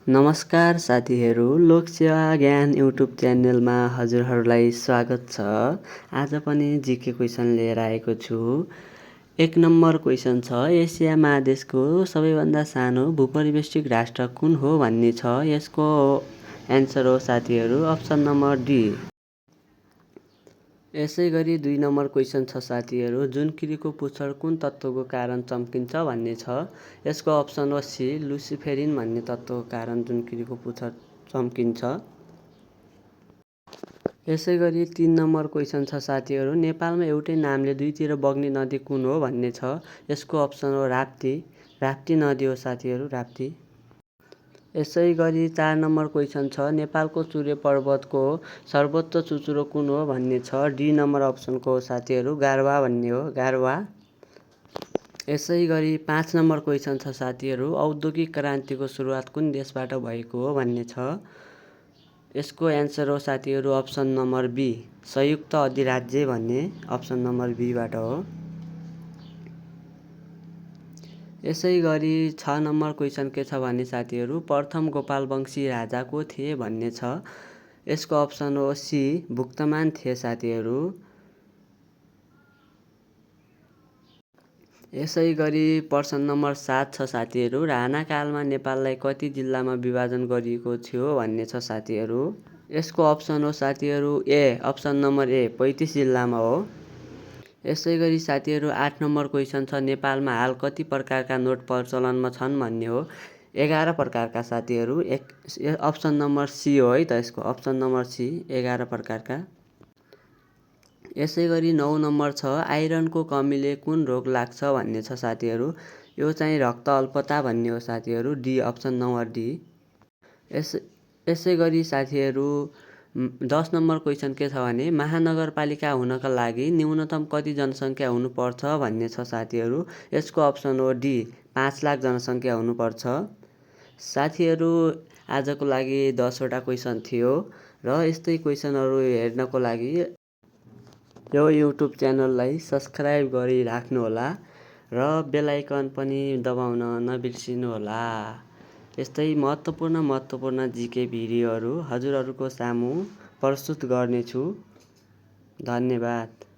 नमस्कार साथीहरू, लोकसेवा ज्ञान युट्युब च्यानलमा हजुरहरूलाई स्वागत छ। आज पनि जिके क्वेसन लिएर आएको छु। 1 नम्बर क्वेसन छ, एसिया महादेशको सबैभन्दा सानो भूपरिवेष्टित राष्ट्र कुन हो भन्ने छ। यसको एन्सर हो साथीहरू अप्सन नम्बर डी। यसैगरी 2 नम्बर क्वेसन छ साथीहरू, जुनकीरीको पुच्छर कुन तत्त्वको कारण चम्किन्छ भन्ने छ। यसको अप्सन हो सी, लुसिफेरिन भन्ने तत्त्वको कारण जुनकीरीको पुच्छर चम्किन्छ। यसैगरी 3 नम्बर क्वेसन छ साथीहरू, नेपालमा एउटै नामले दुईतिर बग्ने नदी कुन हो भन्ने छ। यसको अप्सन हो राप्ती। राप्ती नदी हो साथीहरू, राप्ती। यसैगरी 4 नम्बर क्वेसन छ, नेपालको चुरे पर्वतको सर्वोच्च चुचुरो कुन हो भन्ने छ। डी नम्बर अप्सनको हो साथीहरू, गारवा भन्ने हो, गारवा। यसैगरी 5 नम्बर क्वेसन छ साथीहरू, औद्योगिक क्रान्तिको सुरुवात कुन देशबाट भएको हो भन्ने छ। यसको एन्सर हो साथीहरू अप्सन नम्बर बी, संयुक्त अधिराज्य भन्ने अप्सन नम्बर बीबाट हो। यसैगरी 6 नम्बर क्वेसन के छ भने साथीहरू, प्रथम गोपालवंशी राजा को थिए भन्ने छ। यसको अप्सन हो सी, भुक्तमान थिए साथीहरू। यसैगरी प्रश्न नम्बर 7 छ साथीहरू, राणा कालमा नेपाललाई कति जिल्लामा विभाजन गरिएको थियो भन्ने छ साथीहरू। यसको अप्सन हो साथीहरू ए, अप्सन नम्बर ए, 35 जिल्लामा हो। यसैगरी साथीहरू 8 नम्बर क्वेसन छ, नेपालमा हाल कति प्रकारका नोट प्रचलनमा छन् भन्ने हो। 11 प्रकारका साथीहरू। अप्सन नम्बर सी हो है त यसको, अप्सन नम्बर सी, 11 प्रकारका। यसैगरी 9 नम्बर छ, आइरनको कमीले कुन रोग लाग्छ भन्ने छ साथीहरू। यो चाहिँ रक्त अल्पता भन्ने हो साथीहरू, डी, अप्सन नम्बर डी। यसैगरी साथीहरू 10 नम्बर क्वेसन के छ भने, महानगरपालिका हुनका लागि न्यूनतम कति जनसङ्ख्या हुनुपर्छ भन्ने छ साथीहरू। यसको अप्सन हो डी, 5 लाख जनसङ्ख्या हुनुपर्छ। साथीहरू आजको लागि 10 वटा क्वेसन थियो र यस्तै क्वेसनहरू हेर्नको लागि यो युट्युब च्यानललाई सब्स्क्राइब गरिराख्नुहोला र बेल आइकन पनि दबाउन नबिर्सिनुहोला। यस्तै महत्त्वपूर्ण जिके भिडियोहरू हजुरहरूको सामु प्रस्तुत गर्नेछु। धन्यवाद।